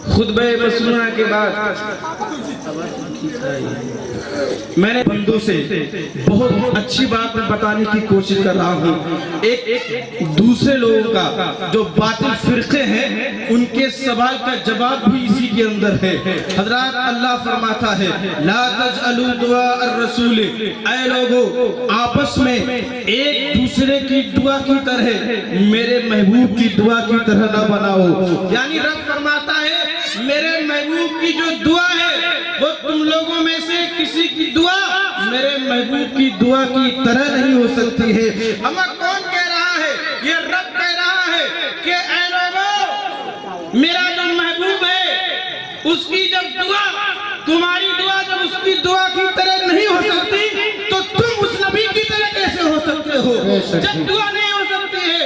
خطبہ مسنونہ کے بعد میں نے بندوں سے بہت اچھی بات بتانے کی کوشش کر رہا ہوں. ایک دوسرے لوگوں کا جو باطل فرقے ہیں ان کے سوال کا جواب بھی اسی کے اندر ہے. حضرات اللہ فرماتا ہے لا تجعلوا دعاء الرسول، اے لوگو آپس میں ایک دوسرے کی دعا کی طرح میرے محبوب کی دعا کی طرح نہ بناؤ. یعنی رب فرماتا ہے میرے محبوب کی جو دعا ہے وہ تم لوگوں میں سے کسی کی دعا میرے محبوب کی دعا کی طرح نہیں ہو سکتی ہے. اما کون کہہ رہا ہے؟ یہ رب کہہ رہا ہے کہ اے لوگو میرا جو محبوب ہے اس کی جب دعا تمہاری دعا جب اس کی دعا کی طرح نہیں ہو سکتی تو تم اس نبی کی طرح کیسے ہو سکتے ہو جب دعا نہیں ہو سکتی ہے.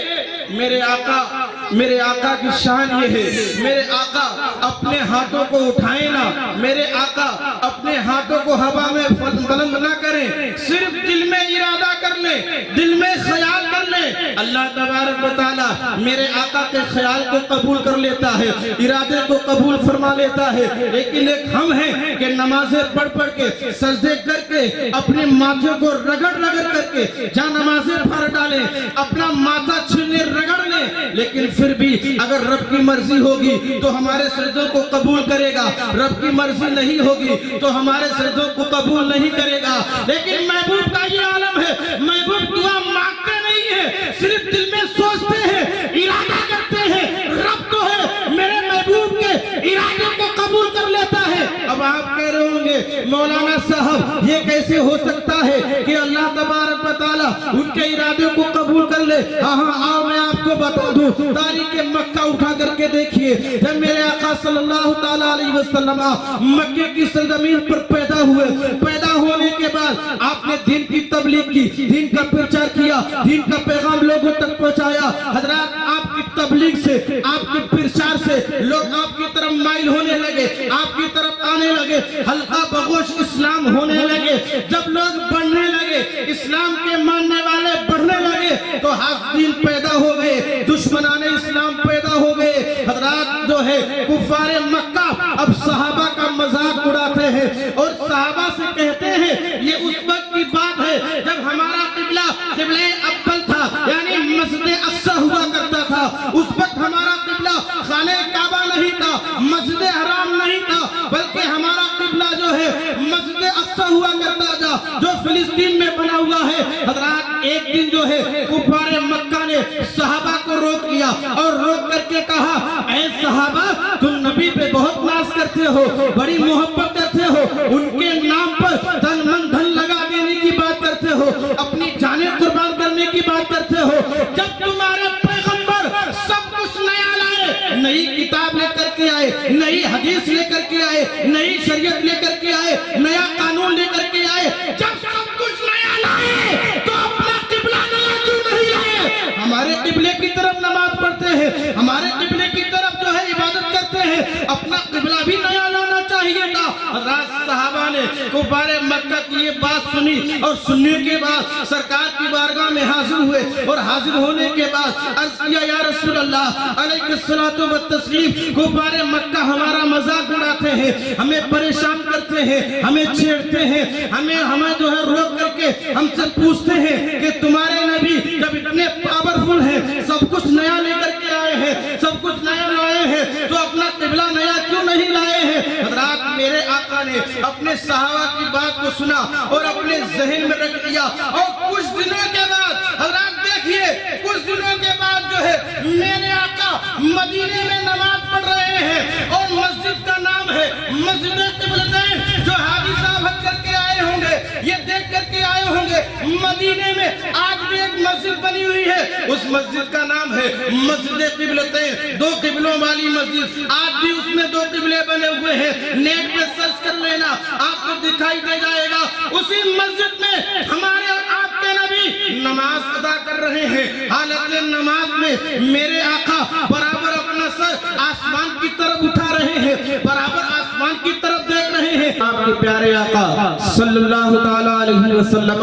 میرے آقا کی شان یہ ہے میرے آقا اپنے ہاتھوں کو اٹھائیں نہ، میرے آقا اپنے ہاتھوں کو ہوا میں بلند نہ کریں، صرف دل میں ارادہ کر لیں، دل میں خیال کر لیں. اللہ تبارک و تعالی میرے آقا کے خیال کو قبول کر لیتا ہے، ارادے کو قبول فرما لیتا ہے. لیکن ایک ہم ہیں کہ نمازیں پڑھ کے سجدے کر کے اپنے ماتھے کو رگڑ کر کے جہاں نمازیں پھاڑ ڈالیں، اپنا ماتھا چھلنے رگڑ لیں، لیکن پھر بھی اگر رب کی مرضی ہوگی تو ہمارے سجدوں کو قبول کرے گا، رب کی مرضی نہیں ہوگی تو ہمارے سجدوں کو قبول نہیں کرے گا. لیکن محبوب کا یہ عالم ہے، محبوب دعا مانگتے نہیں ہے، صرف دل میں سوچتے ہیں، ارادہ کرتے ہیں. رب تو ہے میرے محبوب کے ارادے کو قبول کر لیتا ہے. اب آپ کہہ رہے ہوں گے مولانا صاحب یہ کیسے ہو سکتا ہے کہ اللہ تبارک و تعالی ان کے ارادے کو قبول کر لے؟ ہاں آؤ میں آپ کو بتا دوں، تاریخ مکہ اٹھا کر کے دیکھیے. جب میرے آقا صلی اللہ تعالیٰ علیہ وسلم مکہ کی سرزمین پر پیدا ہوئے، پیدا ہونے کے بعد آپ نے دین کی تبلیغ کی، دین کا پرچار کیا، دین کا پیغام لوگوں تک پہنچایا. حضرات آپ کی تبلیغ سے، آپ کے پرچار سے لوگ آپ کی طرف مائل ہونے لگے، آپ کی طرف آنے لگے، حلقہ بغوش اسلام ہونے لگے. جب لوگ بڑھنے لگے، اسلام کے ماننے والے بڑھنے لگے تو حاسدین پیدا ہو گئے، دشمنان اسلام پیدا ہو گئے. حضرات جو ہے کفار مکہ اب صحابہ کا مذاق اڑاتے ہیں اور صحابہ سے کہتے ہیں یہ اس وقت کی بات ہے جب ہمارا قبلہ اول تھا، یعنی مسجد اقصی ہوا کرتا تھا. اس وقت ہمارا قبلہ خانہ کعبہ نہیں تھا، مسجد حرام نہیں تھا، بلکہ ہمارا قبلہ جو ہے مسجد اقصی ہوا کرتا تھا جو فلسطین میں بنا ہوا ہے. حضرات ایک دن جو ہے کفار مکہ نے صحابہ کو روک لیا اور روک کر کے کہا اے صحابہ تم نبی پہ بہت ناز کرتے ہو، بڑی محبت کرتے ہو، ان کے نام پر تن من دھن لگا دینے کی بات کرتے ہو، اپنی جانیں قربان کرنے کی بات کرتے ہو. جب تمہارے پیغمبر سب کچھ نیا لائے، نئی کتاب لے کر کے آئے، نئی حدیث لے کر کے آئے، نئی شریعت لے کر کے آئے، نیا قانون لے کر کے آئے، جب سب کچھ نیا لائے تو اپنا قبلہ نیا کیوں نہیں لائے؟ ہمارے قبلے کی طرف نماز پڑھتے ہیں، ہمارے قبلے کی طرف جو ہے عبادت کرتے ہیں، اپنا قبلہ بھی نیا لانا چاہیے تھا. حضرات صحابہ نے کفار مکہ کی یہ بات سنی اور سننے کے بعد سرکار کی بارگاہ میں حاضر ہوئے اور حاضر ہونے کے بعد عرض کیا یا رسول اللہ علیہ الصلوۃ والتسلیم کفار مکہ ہمارا مذاق اڑاتے ہیں، ہمیں پریشان کرتے ہیں، ہمیں چھیڑتے ہیں، ہمیں جو ہے روک کر کے ہم سے پوچھتے ہیں کہ تمہارے نبی جب اتنے پاورفل ہیں، سب کچھ نیا لے کر کے آئے ہیں، سب کچھ نیا لائے ہیں تو اپنا قبلہ نیا کیوں نہیں لائے ہیں؟ حضرات میرے آقا نے اپنے صحابہ کی بات کو سنا اور اپنے ذہن میں رکھ لیا اور کچھ دنوں کے بعد حضرات دیکھیے کچھ دنوں کے بعد جو ہے میرے آقا مدینے میں نماز پڑھ رہے ہیں اور مسجد کا نام ہے مسجد قبلتین جو حاجی صاحب حج کر کے آئے ہوں گے یہ دیکھ کر کے آئے ہوں گے. مدینے میں آج بھی ایک مسجد بنی ہوئی ہے، اس مسجد کا نام ہے مسجد قبلتین، دو قبلوں والی مسجد. آج بھی اس میں دو قبلے بنے ہوئے ہیں، نیٹ پہ سرچ کر لینا آپ کو دکھائی دے جائے گا. اسی مسجد میں ہمارے اور آپ کے نبی نماز ادا کر رہے ہیں. حالت نماز میں میرے آقا برابر اپنا سر آسمان کی طرف اٹھا رہے ہیں، برابر آسمان کی طرف دیکھ رہے ہیں. آپ کے پیارے آقا صلی اللہ تعالیٰ علیہ وسلم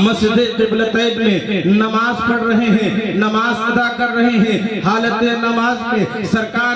مسجد قبلتین میں نماز پڑھ رہے ہیں، نماز ادا کر رہے ہیں. حالت نماز میں سرکار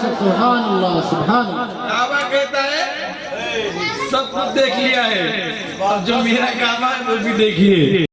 سبحان اللہ سبحان اللہ. کعبہ کہتا ہے سب کچھ دیکھ لیا ہے، اور جو میرا کعبہ ہے وہ بھی دیکھیے.